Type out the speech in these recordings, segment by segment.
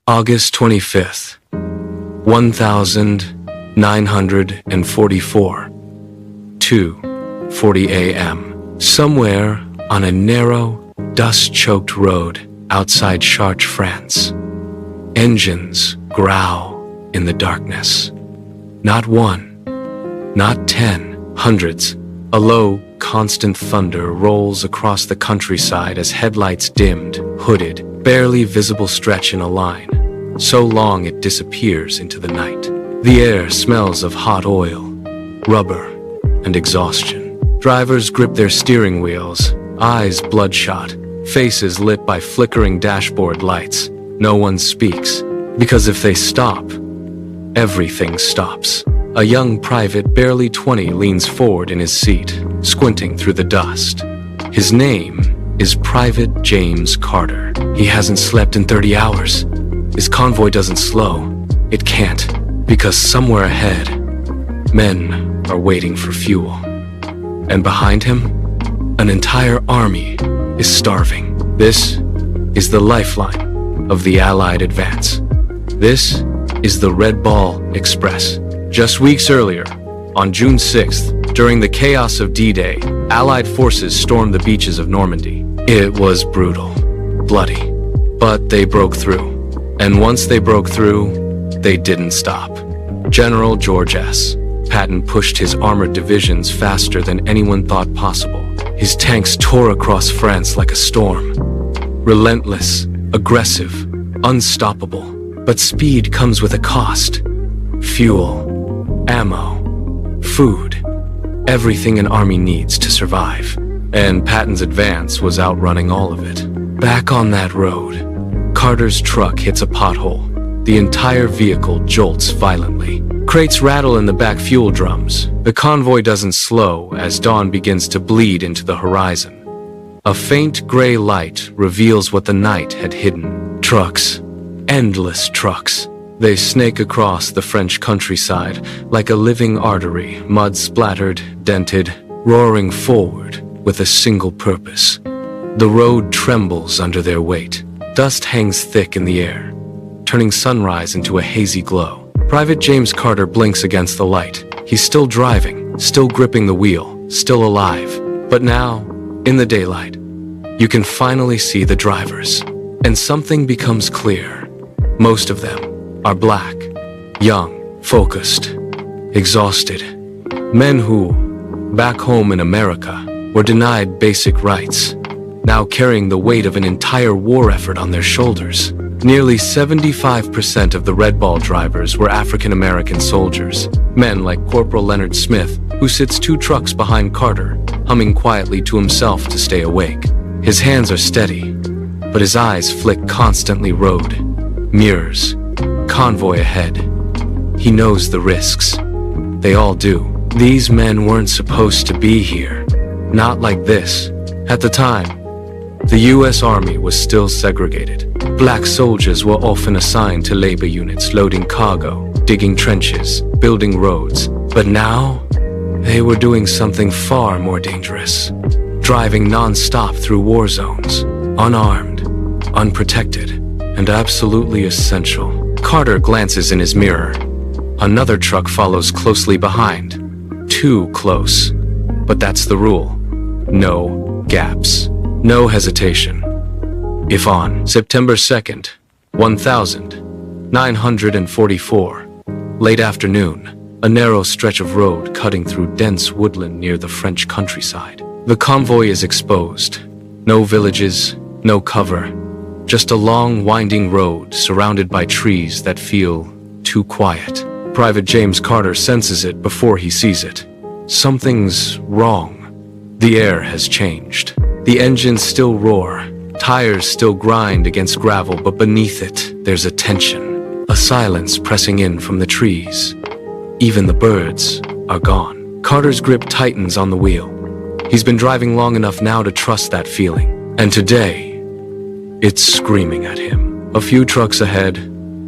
August 25th, 1944, 2:40 a.m. Somewhere on a narrow, dust-choked road outside Chartres, France. Engines growl in the darkness. Not one, not 10, hundreds. A low, constant thunder rolls across the countryside as headlights dimmed, hooded, barely visible stretch in a line, so long it disappears into the night. The air smells of hot oil, rubber, and exhaustion. Drivers grip their steering wheels, eyes bloodshot, faces lit by flickering dashboard lights. No one speaks, because if they stop, everything stops. A young private, barely 20, leans forward in his seat, squinting through the dust. His name is Private James Carter. He hasn't slept in 30 hours. His convoy doesn't slow. It can't, because somewhere ahead, men are waiting for fuel. And behind him, an entire army is starving. This is the lifeline of the Allied advance. This is the Red Ball Express. Just weeks earlier, on June 6th, during the chaos of D-Day, Allied forces stormed the beaches of Normandy. It was brutal, bloody, but they broke through. And once they broke through, they didn't stop. General George S. Patton pushed his armored divisions faster than anyone thought possible. His tanks tore across France like a storm. Relentless, aggressive, unstoppable. But speed comes with a cost. Fuel, ammo, food, everything an army needs to survive. And Patton's advance was outrunning all of it. Back on that road, Carter's truck hits a pothole. The entire vehicle jolts violently. Crates rattle in the back fuel drums. The convoy doesn't slow as dawn begins to bleed into the horizon. A faint gray light reveals what the night had hidden. Trucks. Endless trucks. They snake across the French countryside like a living artery, mud-splattered, dented, roaring forward with a single purpose. The road trembles under their weight. Dust hangs thick in the air, turning sunrise into a hazy glow. Private James Carter blinks against the light. He's still driving, still gripping the wheel, still alive. But now, in the daylight, you can finally see the drivers. And something becomes clear. Most of them are black, young, focused, exhausted. Men who, back home in America, were denied basic rights, now carrying the weight of an entire war effort on their shoulders. Nearly 75% of the Red Ball drivers were African-American soldiers, men like Corporal Leonard Smith, who sits 2 trucks behind Carter, humming quietly to himself to stay awake. His hands are steady, but his eyes flick constantly. Road, mirrors, convoy ahead. He knows the risks. They all do. These men weren't supposed to be here. Not like this. At the time, the U.S. Army was still segregated. Black soldiers were often assigned to labor units loading cargo, digging trenches, building roads. But now, they were doing something far more dangerous. Driving non-stop through war zones, unarmed, unprotected, and absolutely essential. Carter glances in his mirror. Another truck follows closely behind. Too close. But that's the rule. No gaps. No hesitation. If on September 2nd, 1944, late afternoon, a narrow stretch of road cutting through dense woodland near the French countryside. The convoy is exposed. No villages, no cover. Just a long, winding road surrounded by trees that feel too quiet. Private James Carter senses it before he sees it. Something's wrong. The air has changed. The engines still roar. Tires still grind against gravel, but beneath it, there's a tension. A silence pressing in from the trees. Even the birds are gone. Carter's grip tightens on the wheel. He's been driving long enough now to trust that feeling. And today, it's screaming at him. A few trucks ahead,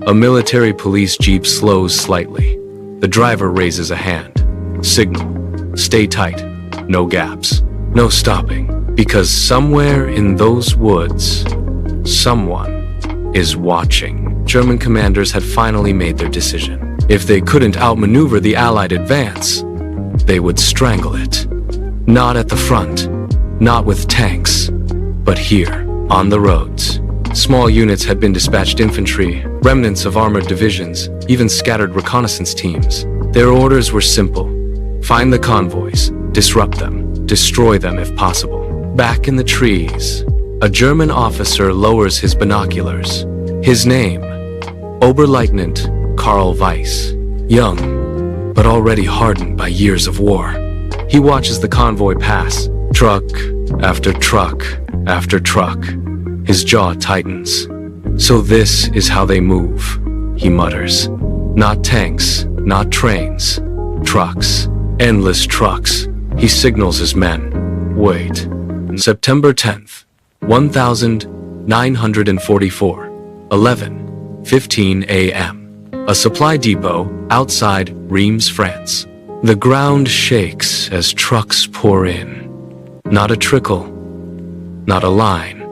a military police jeep slows slightly. The driver raises a hand. Signal. Stay tight. No gaps. No stopping. Because somewhere in those woods, someone is watching. German commanders had finally made their decision. If they couldn't outmaneuver the Allied advance, they would strangle it. Not at the front, not with tanks, but here, on the roads. Small units had been dispatched: infantry, remnants of armored divisions, even scattered reconnaissance teams. Their orders were simple: find the convoys, disrupt them, destroy them if possible. Back in the trees, a German officer lowers his binoculars. His name, Oberleutnant Karl Weiss. Young, but already hardened by years of war. He watches the convoy pass, truck after truck after truck. His jaw tightens. So this is how they move, he mutters. Not tanks, not trains. Trucks. Endless trucks. He signals his men. Wait. September 10th, 1944, 11:15 a.m. A supply depot outside Reims, France. The ground shakes as trucks pour in. Not a trickle, not a line,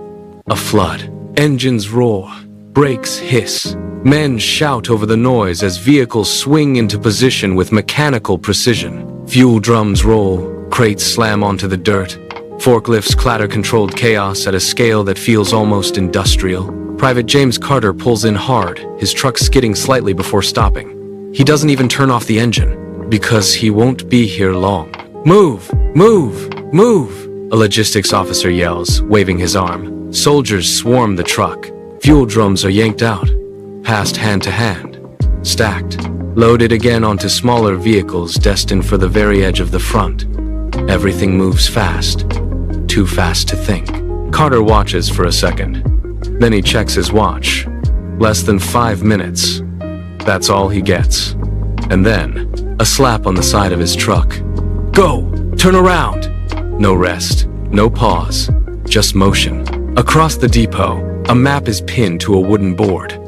a flood. Engines roar, brakes hiss. Men shout over the noise as vehicles swing into position with mechanical precision. Fuel drums roll, crates slam onto the dirt. Forklifts clatter controlled chaos at a scale that feels almost industrial. Private James Carter pulls in hard, his truck skidding slightly before stopping. He doesn't even turn off the engine, because he won't be here long. Move! Move! Move! A logistics officer yells, waving his arm. Soldiers swarm the truck. Fuel drums are yanked out, passed hand to hand, stacked, loaded again onto smaller vehicles destined for the very edge of the front. Everything moves fast, too fast to think. Carter watches for a second. Then he checks his watch. Less than 5 minutes. That's all he gets. And then, a slap on the side of his truck. Go! Turn around! No rest, no pause, just motion. Across the depot, a map is pinned to a wooden board.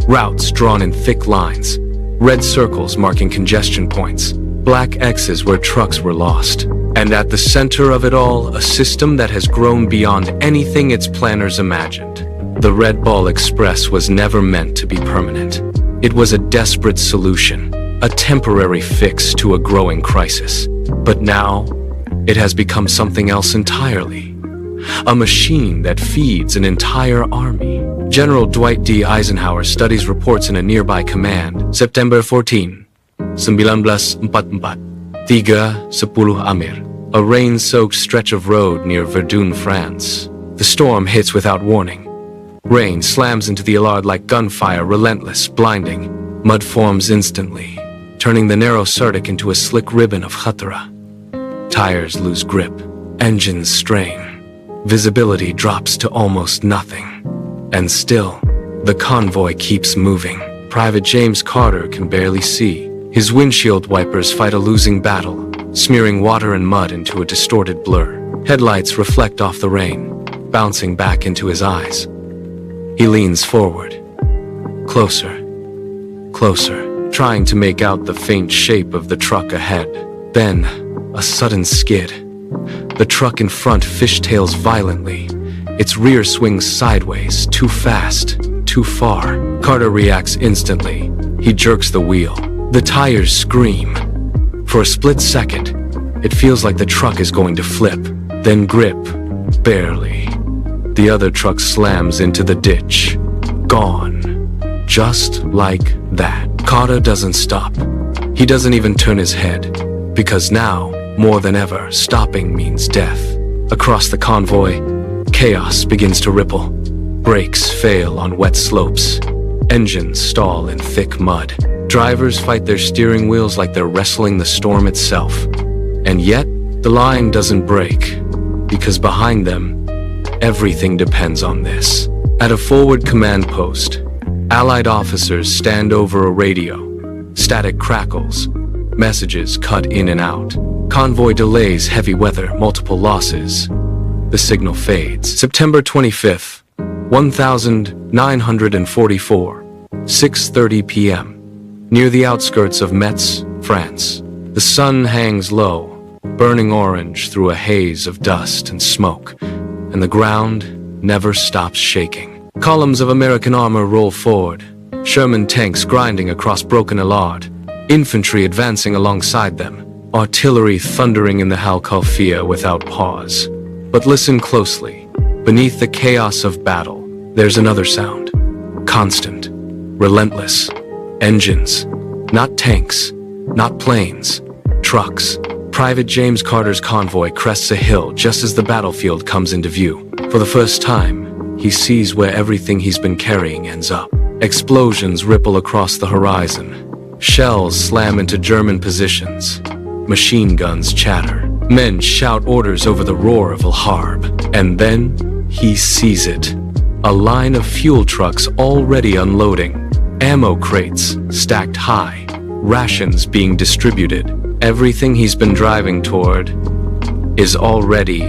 Routes drawn in thick lines. Red circles marking congestion points. Black X's where trucks were lost. And at the center of it all, a system that has grown beyond anything its planners imagined. The Red Ball Express was never meant to be permanent. It was a desperate solution, a temporary fix to a growing crisis. But now, it has become something else entirely. A machine that feeds an entire army. General Dwight D. Eisenhower studies reports in a nearby command. September 14, 1944, 3:10 Amir. A rain-soaked stretch of road near Verdun, France. The storm hits without warning. Rain slams into the Allard like gunfire, relentless, blinding. Mud forms instantly, turning the narrow Sardic into a slick ribbon of khatara. Tires lose grip. Engines strain. Visibility drops to almost nothing. And still, the convoy keeps moving. Private James Carter can barely see. His windshield wipers fight a losing battle, smearing water and mud into a distorted blur. Headlights reflect off the rain, bouncing back into his eyes. He leans forward. Closer. Closer, trying to make out the faint shape of the truck ahead. Then, a sudden skid. The truck in front fishtails violently. Its rear swings sideways, too fast, too far. Carter reacts instantly. He jerks the wheel. The tires scream. For a split second, it feels like the truck is going to flip, then grip, barely. The other truck slams into the ditch. Gone. Just like that. Carter doesn't stop. He doesn't even turn his head, because now, more than ever, stopping means death. Across the convoy, chaos begins to ripple. Brakes fail on wet slopes. Engines stall in thick mud. Drivers fight their steering wheels like they're wrestling the storm itself. And yet, the line doesn't break, because behind them, everything depends on this. At a forward command post, Allied officers stand over a radio. Static crackles. Messages cut in and out. Convoy delays, heavy weather, multiple losses. The signal fades. September 25th, 1944, 6:30 p.m. Near the outskirts of Metz, France. The sun hangs low, burning orange through a haze of dust and smoke, and the ground never stops shaking. Columns of American armor roll forward, Sherman tanks grinding across broken Allard, infantry advancing alongside them, artillery thundering in the Halcalfia without pause. But listen closely. Beneath the chaos of battle, there's another sound. Constant, relentless. Engines. Not tanks, not planes. Trucks. Private James Carter's convoy crests a hill just as the battlefield comes into view. For the first time, he sees where everything he's been carrying ends up. Explosions ripple across the horizon. Shells slam into German positions. Machine guns chatter. Men shout orders over the roar of El Harb. And then, he sees it. A line of fuel trucks already unloading. Ammo crates stacked high. Rations being distributed. Everything he's been driving toward is already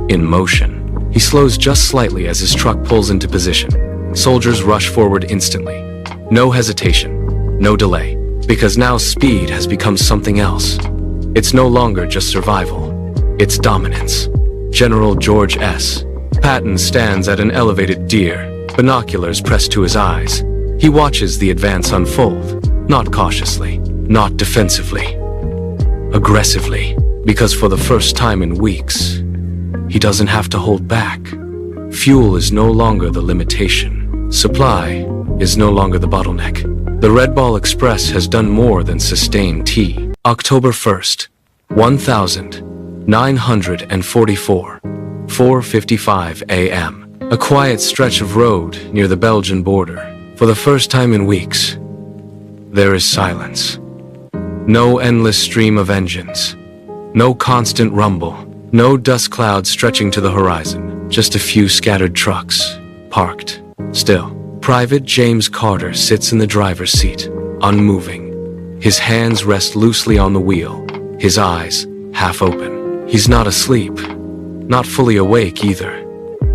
in motion. He slows just slightly as his truck pulls into position. Soldiers rush forward instantly. No hesitation, no delay, because now speed has become something else. It's no longer just survival, it's dominance. General George S. Patton stands at an elevated deer, binoculars pressed to his eyes. He watches the advance unfold, not cautiously, not defensively, aggressively, because for the first time in weeks, he doesn't have to hold back. Fuel is no longer the limitation. Supply is no longer the bottleneck. The Red Ball Express has done more than sustain tea. October 1st, 1944, 4:55 a.m. A quiet stretch of road near the Belgian border. For the first time in weeks, there is silence. No endless stream of engines. No constant rumble. No dust clouds stretching to the horizon. Just a few scattered trucks, parked, still. Private James Carter sits in the driver's seat, unmoving. His hands rest loosely on the wheel, his eyes half open. He's not asleep, not fully awake either.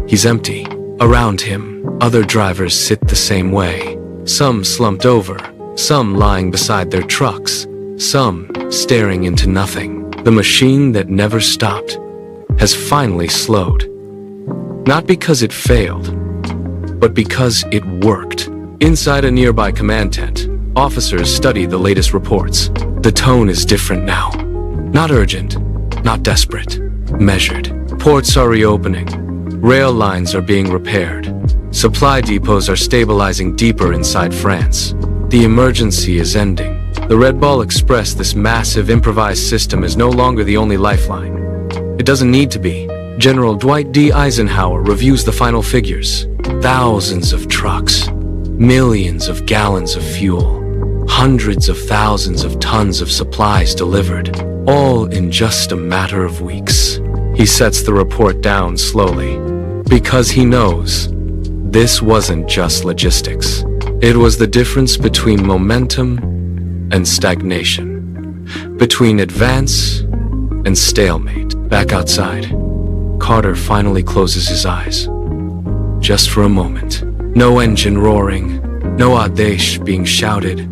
He's empty. Around him, other drivers sit the same way. Some slumped over, some lying beside their trucks, some staring into nothing. The machine that never stopped has finally slowed. Not because it failed, but because it worked. Inside a nearby command tent, officers study the latest reports. The tone is different now. Not urgent, not desperate, measured. Ports are reopening. Rail lines are being repaired. Supply depots are stabilizing deeper inside France. The emergency is ending. The Red Ball Express, this massive improvised system, is no longer the only lifeline. It doesn't need to be. General Dwight D. Eisenhower reviews the final figures. Thousands of trucks, millions of gallons of fuel, hundreds of thousands of tons of supplies delivered, all in just a matter of weeks. He sets the report down slowly, because he knows this wasn't just logistics. It was the difference between momentum and stagnation, between advance and stalemate. Back outside, Carter finally closes his eyes. Just for a moment. No engine roaring, no Adesh being shouted,